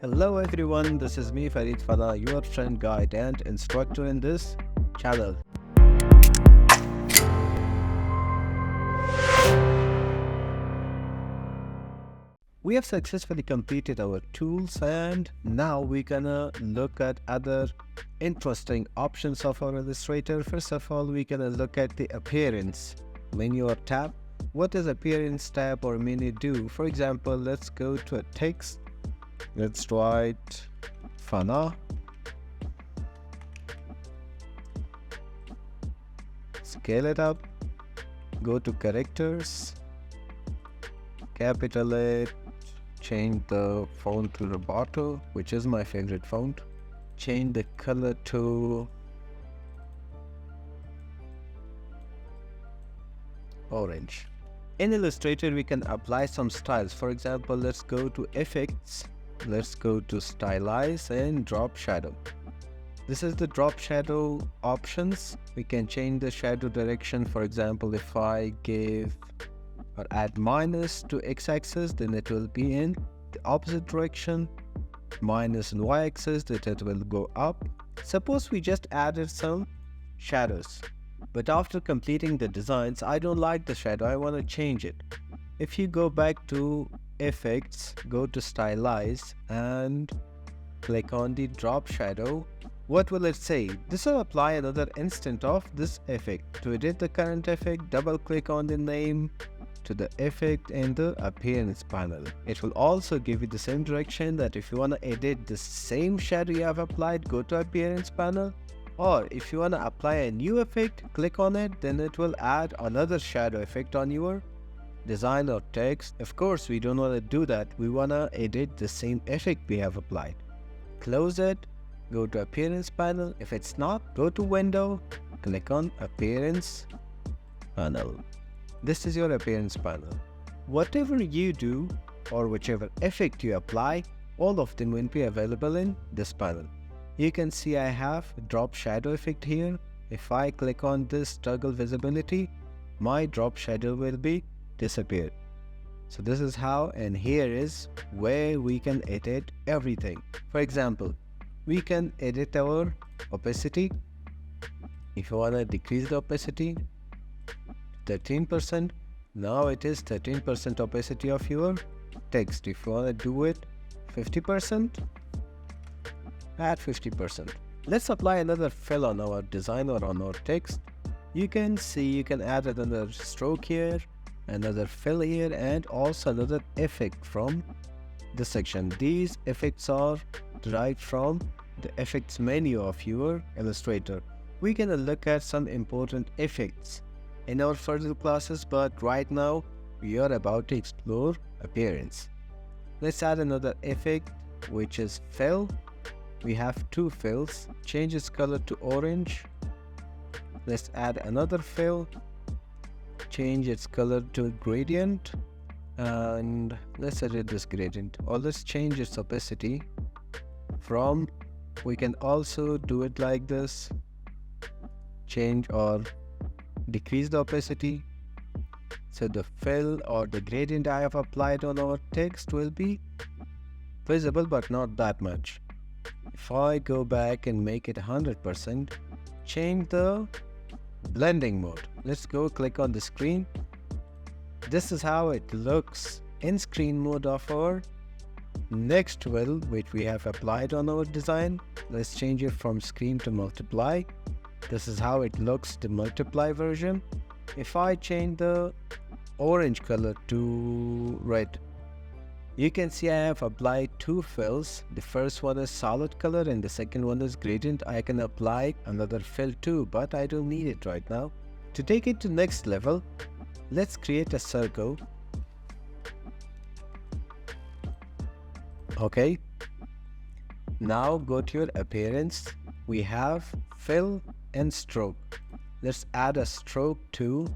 Hello everyone, this is me Fana, your friend, guide and instructor in this channel. We have successfully completed our tools and now we're gonna look at other interesting options of our Illustrator. First of all, we're gonna look at the appearance menu or tab. What does appearance tab or menu do? For example, let's go to a text. Let's write Fana. Scale it up. Go to characters. Capital it. Change the font to Roboto, which is my favorite font. Change the color to orange. In Illustrator, we can apply some styles. For example, let's go to Effects. Let's go to Stylize and Drop Shadow. This is the drop shadow options. We can change the shadow direction. For example, if I give or add minus to x-axis, then it will be in the opposite direction. Minus in y-axis, that it will go up. Suppose we just added some shadows, but after completing the designs, I don't like the shadow, I want to change it. If you go back to Effects, go to Stylize and click on the drop shadow, what will it say? This will apply another instant of this effect. To edit the current effect, double click on the name to the effect in the appearance panel. It will also give you the same direction that if you want to edit the same shadow you have applied, go to appearance panel, or if you want to apply a new effect, click on it, then it will add another shadow effect on your design or text. Of course, we don't want to do that. We want to edit the same effect we have applied. Close it, go to appearance panel. If it's not, go to window, click on appearance panel. This is your appearance panel. Whatever you do or whichever effect you apply, all of them will be available in this panel. You can see I have drop shadow effect here. If I click on this toggle visibility, my drop shadow will be disappeared. So this is how, and here is where we can edit everything. For example, we can edit our opacity. If you want to decrease the opacity 13%, now it is 13% opacity of your text. If you want to do it 50%, add 50%. Let's apply another fill on our design or on our text. You can see you can add another stroke here, another fill here, and also another effect from this section. These effects are derived from the effects menu of your Illustrator. We're gonna look at some important effects in our further classes, but right now we are about to explore appearance. Let's add another effect, which is fill. We have two fills. Change its color to orange. Let's add another fill. Change its color to gradient, and let's edit this gradient, or let's change its opacity from, we can also do it like this, change or decrease the opacity, so the fill or the gradient I have applied on our text will be visible but not that much. If I go back and make it 100%, change the blending mode. Let's go click on the screen. This is how it looks in screen mode of our next fill which we have applied on our design. Let's change it from screen to multiply. This is how it looks, the multiply version. If I change the orange color to red, you can see I have applied two fills. The first one is solid color and the second one is gradient. I can apply another fill too, but I don't need it right now. To take it to next level, let's create a circle. Okay. Now go to your appearance. We have fill and stroke. Let's add a stroke to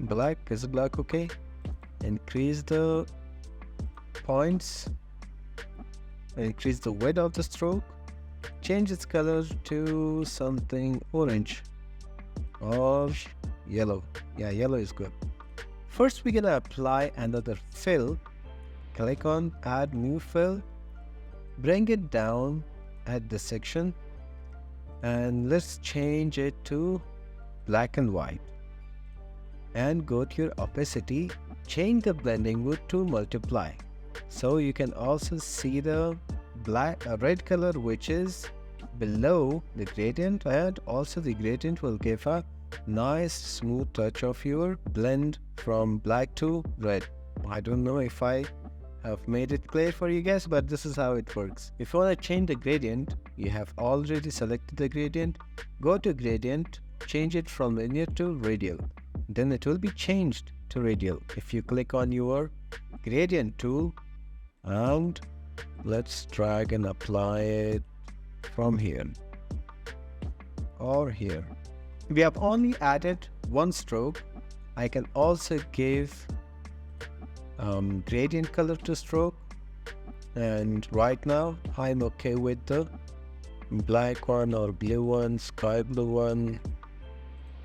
black. Is black okay? Increase the points, increase the width of the stroke, change its color to something orange or yellow. Yeah, yellow is good. First we're gonna apply another fill click on add new fill, bring it down at the section, and let's change it to black and white. And go to your opacity, change the blending mode to multiply. So you can also see the red color which is below the gradient, and also the gradient will give a nice smooth touch of your blend from black to red. I don't know if I have made it clear for you guys, but this is how it works. If you want to change the gradient, you have already selected the gradient, go to gradient, change it from linear to radial, then it will be changed to radial. If you click on your gradient tool and let's drag and apply it from here or here. We have only added one stroke. I can also give gradient color to stroke, and right now I'm okay with the black one or blue one, sky blue one.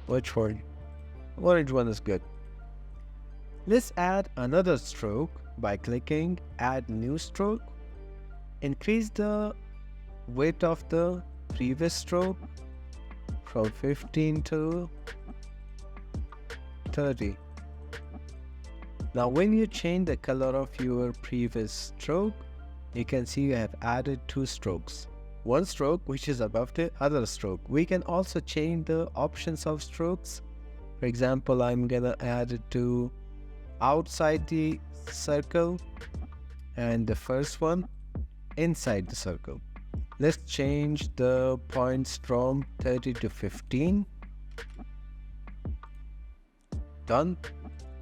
Which one? Orange one is good. Let's add another stroke by clicking add new stroke. Increase the width of the previous stroke from 15 to 30. Now when you change the color of your previous stroke, you can see you have added two strokes. One stroke which is above the other stroke. We can also change the options of strokes. For example, I'm gonna add it to outside the circle and the first one inside the circle. Let's change the points from 30 to 15. Done.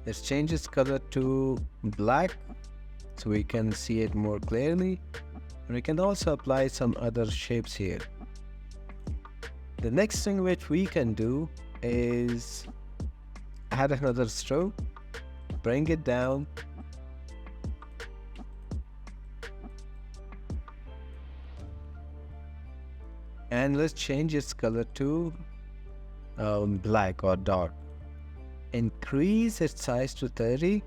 Let's change its color to black so we can see it more clearly. And we can also apply some other shapes here. The next thing which we can do is add another stroke, bring it down, and let's change its color to black or dark. Increase its size to 30.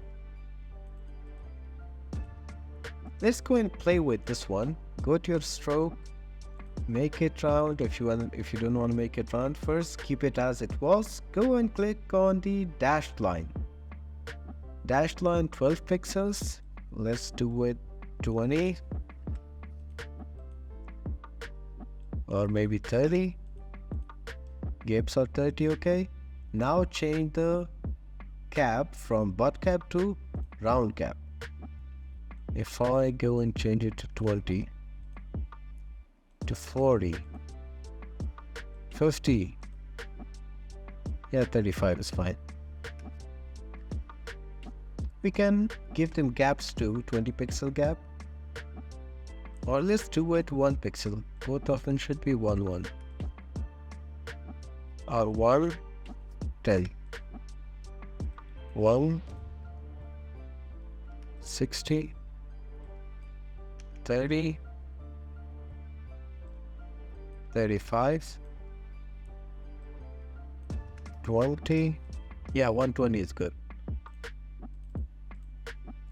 Let's go and play with this one. Go to your stroke, make it round. If you don't want to make it round, first keep it as it was. Go and click on the dashed line. Dashed line 12 pixels. Let's do it 20 or maybe 30. Gaps are 30, okay. Now change the cap from butt cap to round cap. If I go and change it to 20, to 40, 50, yeah, 35 is fine. We can give them gaps to 20 pixel gap, or let's do it 1 pixel. Both of them should be 1, 1 or 1, 10, 1, 60, 30, 35, 20. Yeah, 120 is good.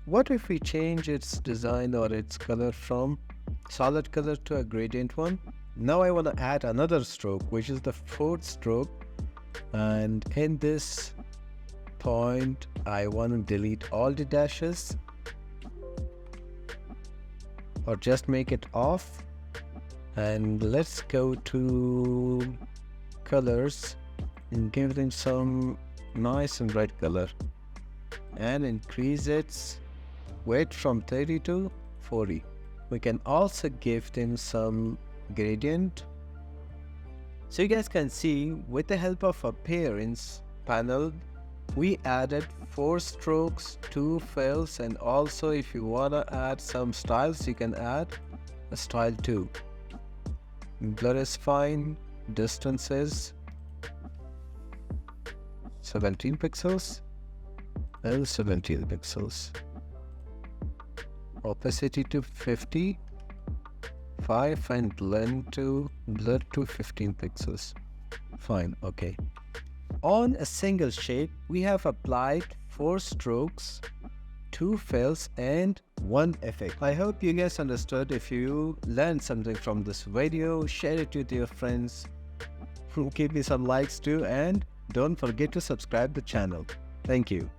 What if we change its design or its color from solid color to a gradient one? Now I want to add another stroke, which is the fourth stroke, and in this point I want to delete all the dashes or just make it off, and let's go to colors and give them some nice and bright color and increase its width from 30 to 40. We can also give them some gradient. So you guys can see with the help of appearance panel, we added 4 strokes, 2 fills, and also if you wanna add some styles, you can add a style too. Blur is fine, distance is 17 pixels and 17 pixels. Opacity to 50, 5, and blur to 15 pixels. Fine, okay. On a single shape, we have applied 4 strokes, 2 fills and 1 effect. I hope you guys understood. If you learned something from this video, share it with your friends. Give me some likes too, and don't forget to subscribe the channel. Thank you.